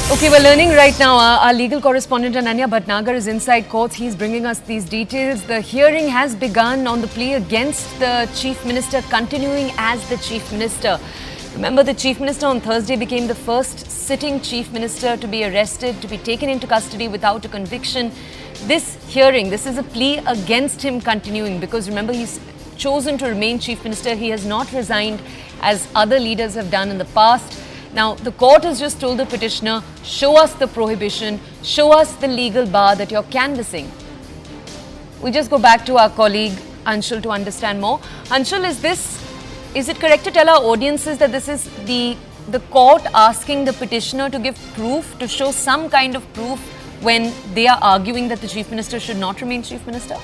Okay, we're learning right now. Our legal correspondent Ananya Bhatnagar is inside courts. He's bringing us these details. The hearing has begun on the plea against the Chief Minister continuing as the Chief Minister. Remember, the Chief Minister on Thursday became the first sitting Chief Minister to be arrested, to be taken into custody without a conviction. This hearing, this is a plea against him continuing because remember, he's chosen to remain Chief Minister. He has not resigned as other leaders have done in the past. Now, the court has just told the petitioner, show us the prohibition, show us the legal bar that you're canvassing. We just go back to our colleague Anshul to understand more. Anshul, is it correct to tell our audiences that this is the court asking the petitioner to give proof, to show some kind of proof when they are arguing that the Chief Minister should not remain Chief Minister?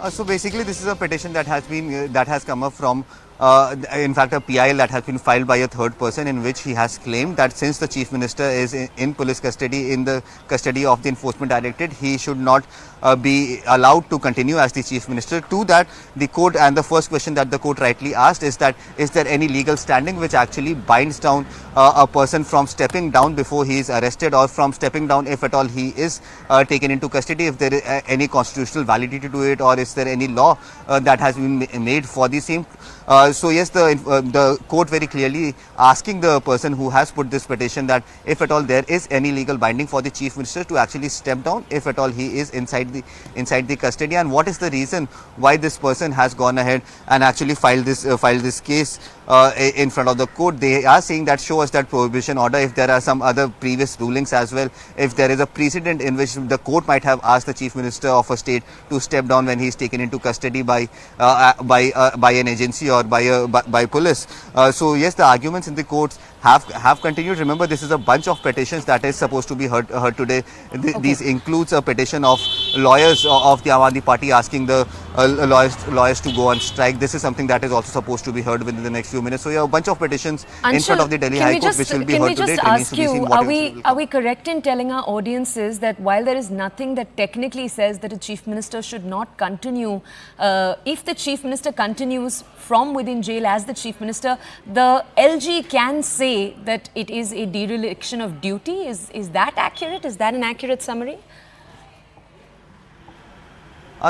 So basically, this is a petition that has come up from, in fact, a PIL that has been filed by a third person, in which he has claimed that since the Chief Minister is in police custody, in the custody of the Enforcement Directorate, he should not be allowed to continue as the Chief Minister. To that, the court, and the first question that the court rightly asked is that, is there any legal standing which actually binds down a person from stepping down before he is arrested, or from stepping down if at all he is taken into custody, if there is any constitutional validity to it, or is there any law that has been made for the same. So yes, the court very clearly asking the person who has put this petition that if at all there is any legal binding for the Chief Minister to actually step down if at all he is inside the custody, and what is the reason why this person has gone ahead and actually filed this case in front of the court. They are saying that show us that prohibition order, if there are some other previous rulings as well, if there is a precedent in which the court might have asked the Chief Minister of a state to step down when he is taken into custody by an agency or by police. So yes, the arguments in the courts have continued. Remember, this is a bunch of petitions that is supposed to be heard today. These includes a petition of lawyers of the Aam Aadmi Party asking the lawyers to go on strike. This is something that is also supposed to be heard within the next few minutes. So yeah, a bunch of petitions in front of the Delhi High Court which will be heard today. Can we just ask you, are we correct in telling our audiences that while there is nothing that technically says that a Chief Minister should not continue, if the Chief Minister continues from within jail as the Chief Minister, the LG can say that it is a dereliction of duty? Is that accurate? Is that an accurate summary?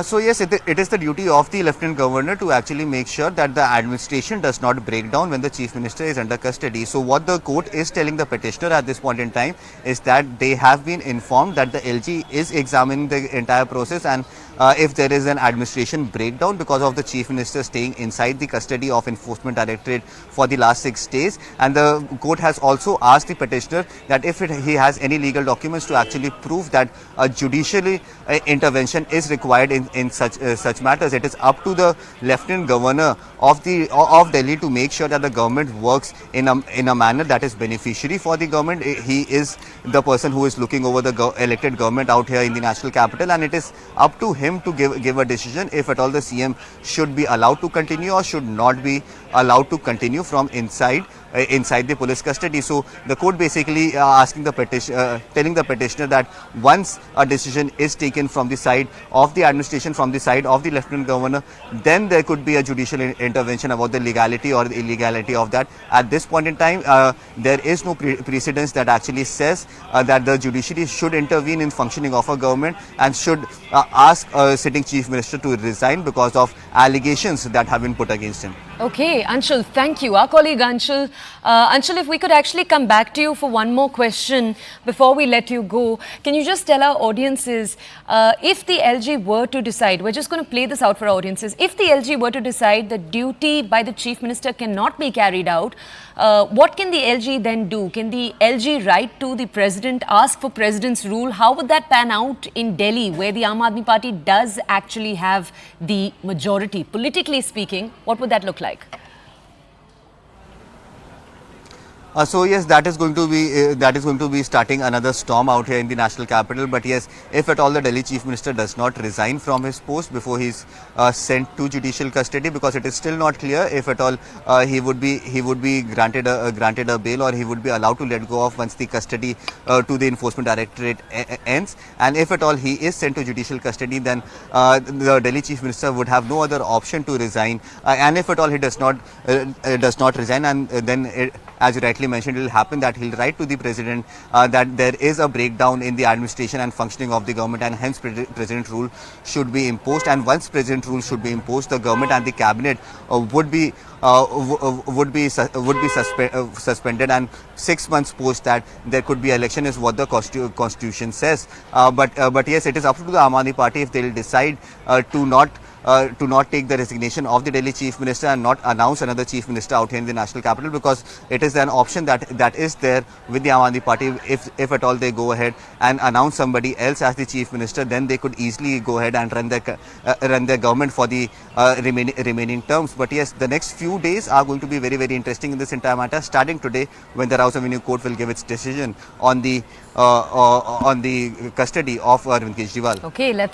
So yes, it is the duty of the Lieutenant Governor to actually make sure that the administration does not break down when the Chief Minister is under custody. So what the court is telling the petitioner at this point in time is that they have been informed that the LG is examining the entire process, and if there is an administration breakdown because of the Chief Minister staying inside the custody of Enforcement Directorate for the last 6 days, and the court has also asked the petitioner that if he has any legal documents to actually prove that a judicial intervention is required in such matters, it is up to the Lieutenant Governor of Delhi to make sure that the government works in a manner that is beneficiary for the government. He is the person who is looking over the elected government out here in the national capital, and it is up to him to give a decision if at all the CM should be allowed to continue or should not be allowed to continue from inside the police custody. So the court basically asking the telling the petitioner that once a decision is taken from the side of the administration, from the side of the Lieutenant Governor, then there could be a judicial intervention about the legality or the illegality of that. At this point in time, there is no precedence that actually says that the judiciary should intervene in functioning of a government and should ask a sitting Chief Minister to resign because of allegations that have been put against him. Okay, Anshul, thank you. Our colleague Anshul. Anshul, if we could actually come back to you for one more question before we let you go. Can you just tell our audiences, if the LG were to decide, we're just going to play this out for our audiences, if the LG were to decide that duty by the Chief Minister cannot be carried out, what can the LG then do? Can the LG write to the President, ask for President's rule? How would that pan out in Delhi, where the Aam Aadmi Party does actually have the majority? Politically speaking, what would that look like? So yes, that is going to be starting another storm out here in the national capital. But yes, if at all the Delhi Chief Minister does not resign from his post before he is sent to judicial custody, because it is still not clear if at all he would be granted a bail, or he would be allowed to let go off once the custody to the Enforcement Directorate ends. And if at all he is sent to judicial custody, then the Delhi Chief Minister would have no other option to resign. And if at all he does not resign, and then as you rightly rightly mentioned, it will happen that he'll write to the president that there is a breakdown in the administration and functioning of the government, and hence president rule should be imposed. And once president rule should be imposed, the government and the cabinet would be suspended, and 6 months post that there could be election is what the constitution says. But yes, it is up to the Aam Aadmi Party if they will decide to not take the resignation of the Delhi Chief Minister and not announce another Chief Minister out here in the national capital, because it is an option that is there with the Aam Aadmi Party. If at all they go ahead and announce somebody else as the Chief Minister, then they could easily go ahead and run their government for the remaining terms. But yes, the next few days are going to be very, very interesting in this entire matter, starting today when the Rouse Avenue Court will give its decision on the custody of Arvind Kejriwal. Okay, let's